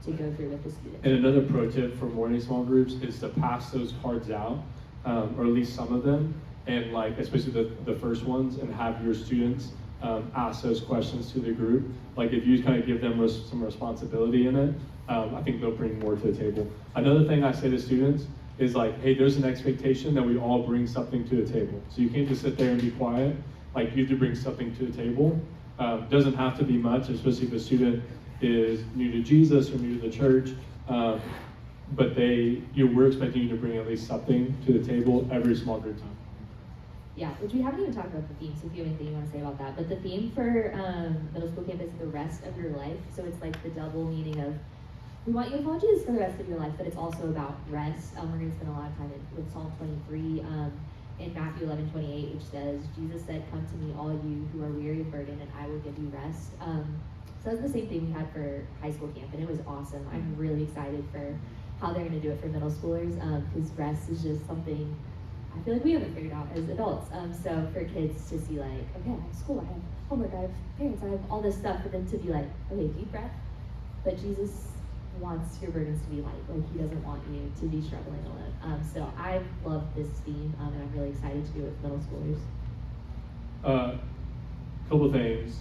to go through with the students. And another pro tip for morning small groups is to pass those cards out, or at least some of them, and like especially the first ones, and have your students ask those questions to the group. Like if you kind of give them some responsibility in it, I think they'll bring more to the table. Another thing I say to students is like, hey, there's an expectation that we all bring something to the table. So you can't just sit there and be quiet. Like you have to bring something to the table. Doesn't have to be much, especially if a student is new to Jesus or new to the church. But we're expecting you to bring at least something to the table every small group time. Yeah, which we haven't even talked about the theme, so if you have anything you want to say about that. But the theme for middle school camp is the rest of your life. So it's like the double meaning of, we want you to follow Jesus for the rest of your life, but it's also about rest. We're going to spend a lot of time with Psalm 23 in Matthew 11:28, which says, Jesus said, come to me, all you who are weary and burdened, and I will give you rest. So that's the same thing we had for high school camp, and it was awesome. I'm really excited for how they're going to do it for middle schoolers, because rest is just something I feel like we haven't figured out as adults. So for kids to see like, okay, I have school, I have homework, I have parents, I have all this stuff, but then to be like, okay, deep breath. But Jesus wants your burdens to be light. Like he doesn't want you to be struggling alone. So I love this theme, and I'm really excited to do it with middle schoolers. Couple things.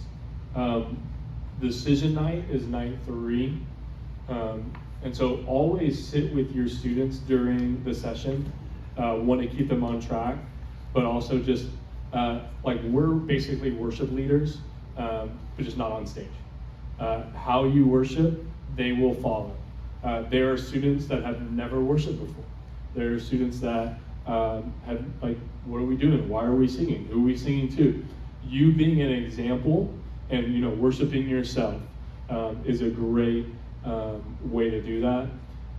Decision night is night 3. And so always sit with your students during the session. Want to keep them on track, but also just like we're basically worship leaders, but just not on stage. How you worship, they will follow. There are students that have never worshiped before. There are students that have like, what are we doing? Why are we singing? Who are we singing to? You being an example and worshiping yourself is a great way to do that.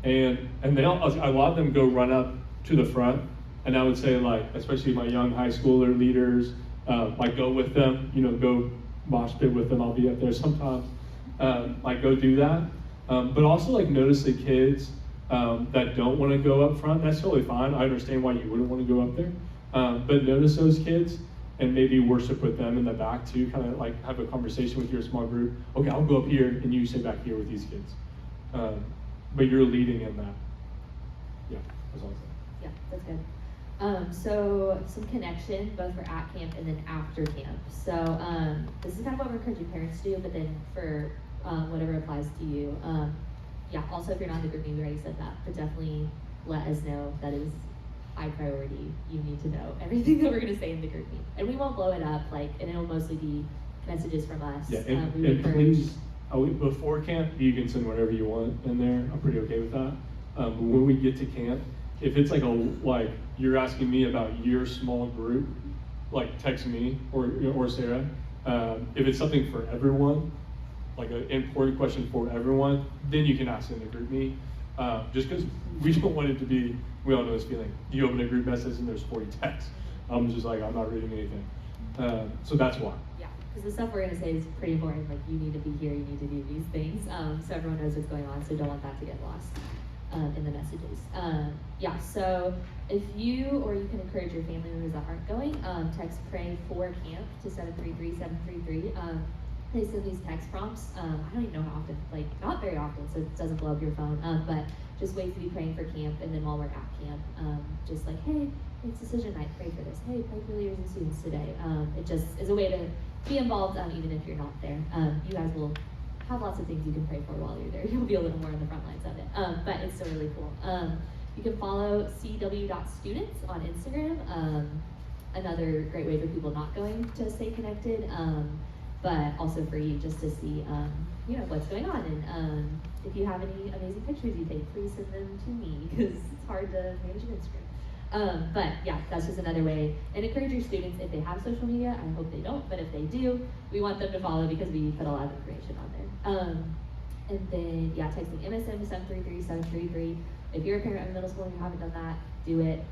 And a lot of them go run up to the front, and I would say like, especially my young high schooler leaders, like go with them, go mosh pit with them. I'll be up there sometimes. Like go do that. But also like notice the kids that don't want to go up front. That's totally fine. I understand why you wouldn't want to go up there. But notice those kids and maybe worship with them in the back too. Kind of like have a conversation with your small group. Okay, I'll go up here and you stay back here with these kids. But you're leading in that. Yeah, that's all I'm saying. Yeah, that's good. So some connection both for at camp and then after camp. So this is kind of what we're encouraging parents to do, but then for whatever applies to you. Yeah, also if you're not in the group, we already said that, but definitely let us know. That is high priority. You need to know everything that we're going to say in the group meet. And we won't blow it up, and it'll mostly be messages from us. Yeah, We would and encourage- please, before camp, you can send whatever you want in there. I'm pretty okay with that. But when we get to camp, if it's like you're asking me about your small group, like text me or Sarah. If it's something for everyone, like an important question for everyone, then you can ask in the group meet. Just because we don't want it to be, we all know this feeling. You open a group message and there's 40 texts. I'm just like, I'm not reading anything. So that's why. Yeah, because the stuff we're going to say is pretty important. Like, you need to be here, you need to do these things, so everyone knows what's going on. So don't want that to get lost in the messages. Yeah, so if you can encourage your family members that aren't going, text pray for camp to 733-733. They send these text prompts. I don't even know how often, not very often, so it doesn't blow up your phone. But just ways to be praying for camp, and then while we're at camp, just like, hey, it's decision night, pray for this. Hey, pray for leaders and students today. It just is a way to be involved, even if you're not there. You guys will have lots of things you can pray for while you're there. You'll be a little more on the front lines of it, but it's still really cool. You can follow cw.students on Instagram. Another great way for people not going to stay connected, but also for you just to see, what's going on. And if you have any amazing pictures you take, please send them to me, because it's hard to manage an Instagram. But yeah, that's just another way. And encourage your students, if they have social media, I hope they don't, but if they do, we want them to follow, because we put a lot of information on there. And then, yeah, texting MSM to 733-733. If you're a parent of middle school and you haven't done that, do it.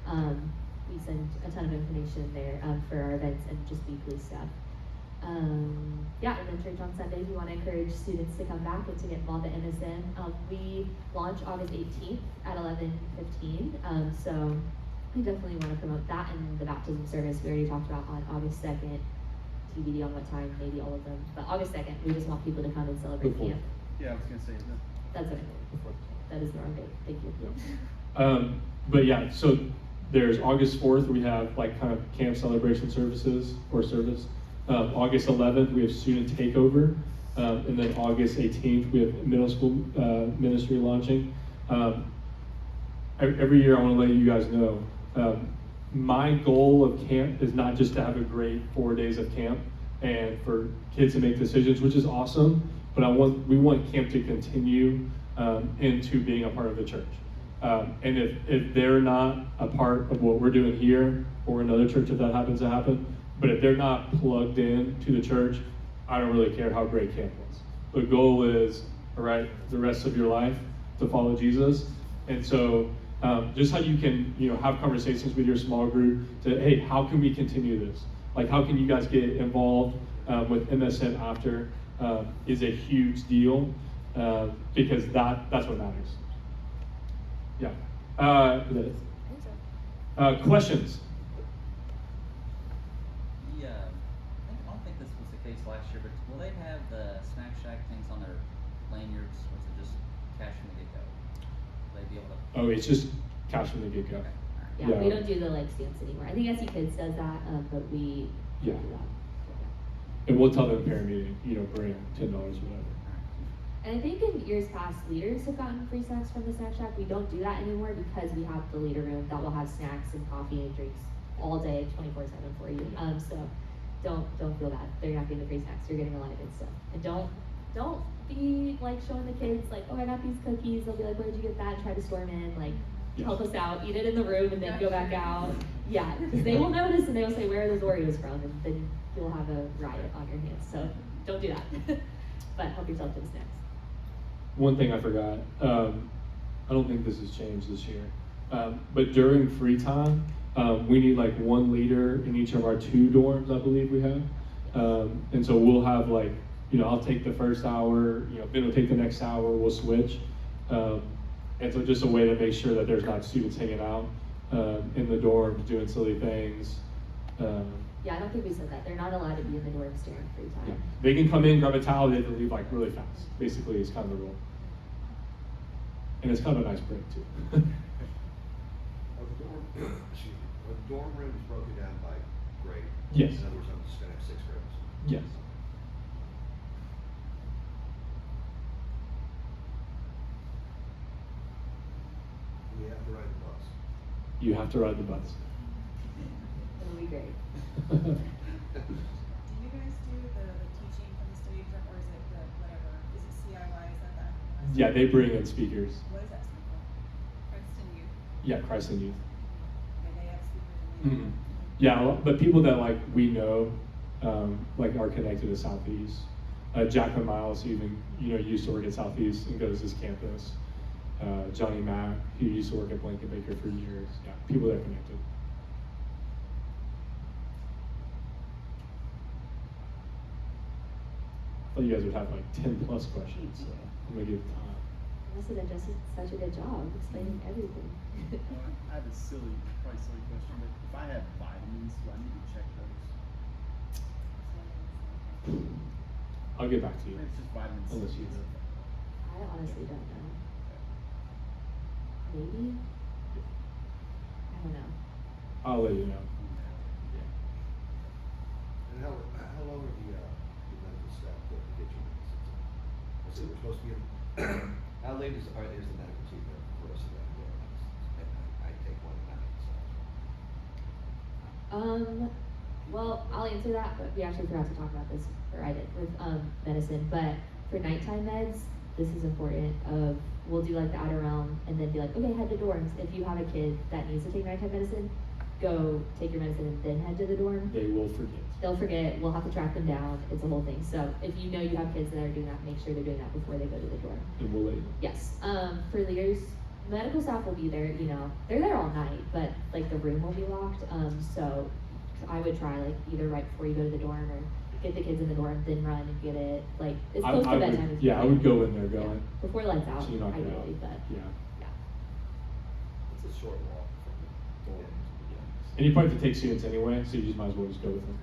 We send a ton of information there for our events and just weekly stuff. Yeah, and then church on Sundays, we want to encourage students to come back and to get involved at MSN. We launch August 18th at 11:15, so we definitely want to promote that, and the baptism service we already talked about on August 2nd. TBD on what time, maybe all of them, but August 2nd, we just want people to come and celebrate Before. camp. Yeah, I was gonna say that. That's okay. That is the wrong date. Thank you. Yeah. But yeah, so there's August 4th, we have kind of camp celebration services or service. August 11th, we have student takeover. And then August 18th, we have middle school ministry launching. Every year I want to let you guys know, my goal of camp is not just to have a great 4 days of camp and for kids to make decisions, which is awesome, but we want camp to continue into being a part of the church. And if they're not a part of what we're doing here or another church, if that happens to happen, but if they're not plugged in to the church, I don't really care how great camp is. The goal is, all right, the rest of your life to follow Jesus. And so just how you can, have conversations with your small group to, hey, how can we continue this? How can you guys get involved with MSN after is a huge deal, because that's what matters. Yeah. Questions? Yeah, I don't think this was the case last year, but will they have the Snack Shack things on their lanyards, or is it just cash from the get-go? Will they be able to? Oh, it's just cash from the get-go. Okay, all right. Yeah, Yeah. we don't do the stamps anymore. I think SE Kids does that, but we Yeah. don't do that. And we'll tell them parent meeting, bring $10, whatever. And I think in years past, leaders have gotten free snacks from the Snack Shack. We don't do that anymore because we have the leader room that will have snacks and coffee and drinks all day, 24/7 for you. So don't feel bad. They're not getting the free snacks. You're getting a lot of good stuff. And don't be showing the kids oh, I got these cookies. They'll be like, where'd you get that? And try to storm in, Yeah. help us out, eat it in the room, and then go back out. Yeah, because they will notice and they will say, where are those Oreos from? And then you'll have a riot on your hands. So don't do that. But help yourself to the snacks. One thing I forgot, I don't think this has changed this year, but during free time, we need one leader in each of our 2 dorms, I believe we have. And so we'll have I'll take the first hour, Ben will take the next hour, we'll switch. And so just a way to make sure that there's not students hanging out in the dorms doing silly things. Yeah, I don't think we said that. They're not allowed to be in the dorms during free time. Yeah. They can come in, grab a towel, they have to leave really fast. Basically, it's kind of the rule. And it's kind of a nice break too. Are the dorm rooms broken down by grade? Yes. In other words, I'm just gonna have 6 grades. Yes. We have to ride the bus. You have to ride the bus. That'll be great. Do you guys do the teaching from the stage, or is it the whatever, is it CIY, is that? Yeah, they bring in speakers. What does that stand for? Princeton Youth, Yeah, Christ and Youth. okay, they have speakers and they. Mhm. Yeah, but people that like we know, like are connected to Southeast. Jacqueline Miles even used to work at Southeast and goes to this campus. Johnny Mack, who used to work at Blanket Baker for years. Yeah, people that are connected. I thought you guys would have like 10 plus questions, so I'm gonna give time. Must have done just such a good job explaining everything. I have a silly, probably silly question, but if I have vitamins, do I need to check those? I'll get back to you. It's just vitamins. Unless you know. I honestly don't know. Maybe? I don't know. I'll let you know. And how long are the medical staff to get your medicines? I said we're supposed to be, how late is the medical team there for us to get our medicines? I take one at night, so. Well, I'll answer that, but we actually forgot to talk about this, or I did, with medicine. But for nighttime meds, this is important. We'll do like the outer realm and then be like, okay, head to dorms. If you have a kid that needs to take nighttime medicine, go take your medicine and then head to the dorm. They will forget. They'll forget, we'll have to track them down. It's a whole thing. So if you know you have kids that are doing that, make sure they're doing that before they go to the dorm. And we'll let you know. Yes. For leaders, medical staff will be there, they're there all night, but like the room will be locked. So I would try like either right before you go to the dorm or get the kids in the dorm, then run and get it. Like it's close to bedtime. If you Yeah, I can. would go in there Yeah, going. before lights out, So you knock it out. ideally, but Yeah. yeah. It's a short walk from the dorm. And you probably have to take students anyway, so you just might as well just go with them.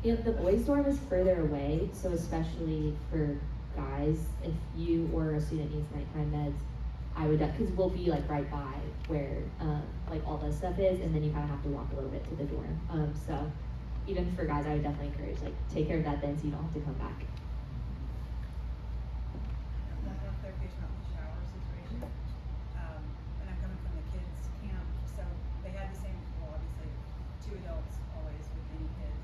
Yeah. The boys' dorm is further away, so especially for guys, if you or a student needs nighttime meds, I would, because we'll be like right by where like all this stuff is, and then you kind of have to walk a little bit to the dorm. So even for guys, I would definitely encourage like take care of that then, so you don't have to come back. One more clarification about the shower situation. And I'm coming from the kids' camp, so they had the same, well, obviously, 2 adults always with any kids.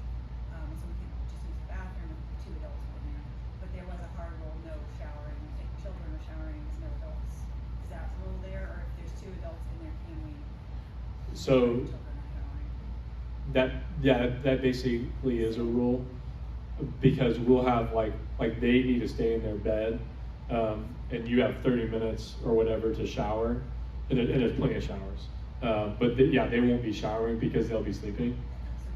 So we could just use the bathroom with 2 adults in there. But there was a hard rule, no showering. If children are showering, there's no adults. Is that rule there, or if there's 2 adults in there, can we? So Children are showering. that basically is a rule, because we'll have like they need to stay in their bed, and you have 30 minutes or whatever to shower, and there's plenty of showers. But they won't be showering because they'll be sleeping.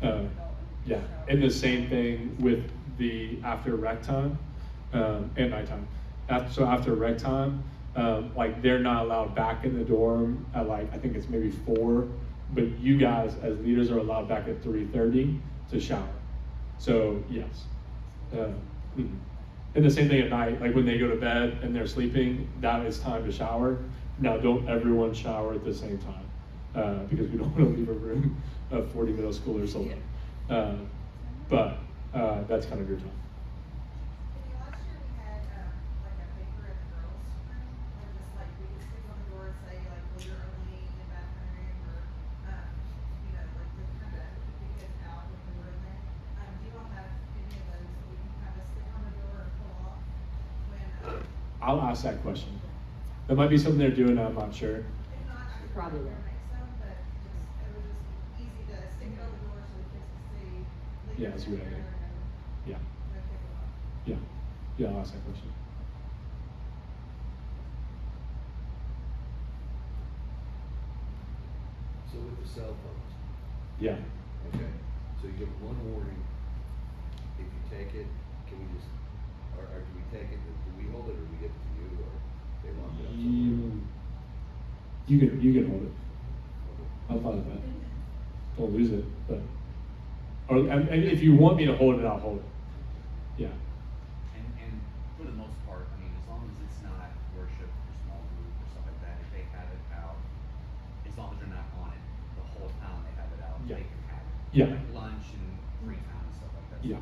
So can an adult Yeah, shower? and the same thing with the after rec time and nighttime. So after rec time, like they're not allowed back in the dorm at like I think it's maybe 4, but you guys as leaders are allowed back at 3:30 to shower. So yes, mhm. And the same thing at night, like when they go to bed and they're sleeping, that is time to shower. Now don't everyone shower at the same time because we don't want to leave a room of 40 middle schoolers alone. But that's kind of your time. Last year we had, like a paper in the girls' room, where just like, we could stick on the door and say like, leader only in the bathroom, or, like, we kind of keep the kids out when we were in there. Do you all have any of those that we can kind of stick on the door and pull off when, I'll ask that question. That might be something they're doing, I'm not sure. if not, I could Probably probably will. make some, but it was just easy to stick it on the door so the kids could see. Yeah, that's a good idea. Yeah, No kickoff. yeah, I'll ask that question. So with the cell phones, Yeah. okay, so you get one warning. If you take it, can we just, or do we take it, do we hold it, or do we give it to you, or they lock it up somewhere? You can hold it. I'm fine with that. Don't lose it, but and if you want me to hold it, I'll hold it. Yeah. And for the most part, I mean, as long as it's not worship or small group or stuff like that, if they have it out, as long as they're not on it the whole time they have they can have. Yeah. Like lunch and free time and stuff like that. Yeah.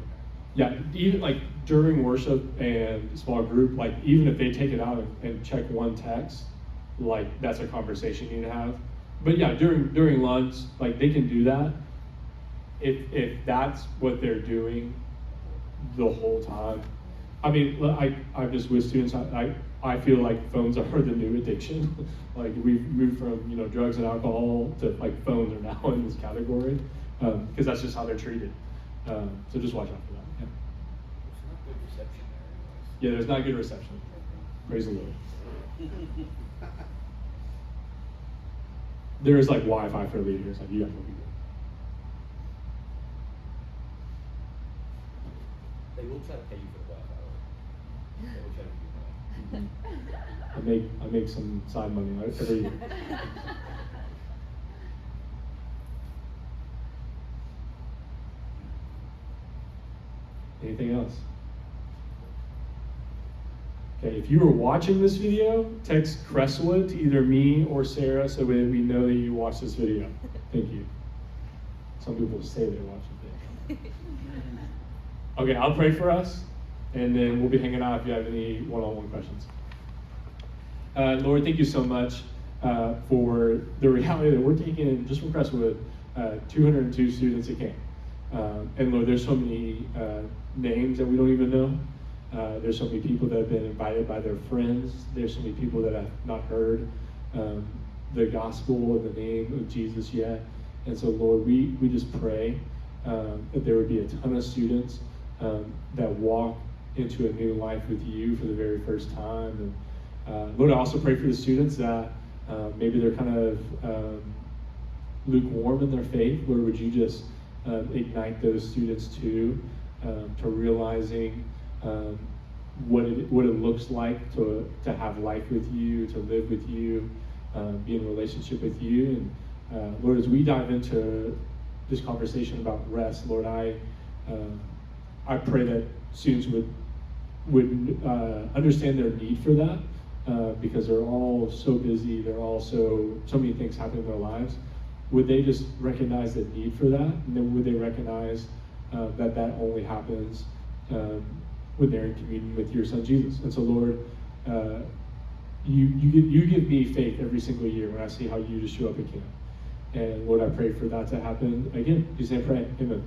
Yeah, even like during worship and small group, like even if they take it out and check one text, like that's a conversation you need to have. But yeah, during lunch, like they can do that. If that's what they're doing the whole time. I mean, I'm just with students, I feel like phones are the new addiction. Like we've moved from, you know, drugs and alcohol to like phones are now in this category, because that's just how they're treated. So just watch out for that. Yeah. There's not good reception there anyways. Yeah, there's not good reception. Praise the Lord. There is like Wi-Fi for leaders. Like you guys will be good. They will try to pay you for the Wi-Fi. They will try to do that. I make some side money every year. Anything else? Okay, if you are watching this video, text Crestwood to either me or Sarah so that we know that you watched this video. Thank you. Some people say they watched the video. Okay, I'll pray for us, and then we'll be hanging out if you have any one-on-one questions. Lord, thank you so much for the reality that we're taking in, just from Crestwood, 202 students at camp. And Lord, there's so many names that we don't even know. There's so many people that have been invited by their friends. There's so many people that have not heard the gospel in the name of Jesus yet. And so, Lord, we just pray that there would be a ton of students that walk into a new life with you for the very first time. And Lord, I also pray for the students that maybe they're kind of lukewarm in their faith. Lord, would you just ignite those students too, to realizing what it looks like to have life with you, to live with you, be in a relationship with you. And Lord, as we dive into this conversation about rest, Lord, I pray that students would understand their need for that, because they're all so busy, they're all so many things happen in their lives. Would they just recognize the need for that, and then would they recognize that only happens when they're in communion with your Son Jesus? And so, Lord, you give me faith every single year when I see how you just show up at camp. And Lord, I pray for that to happen again. In Jesus' name I pray. Amen.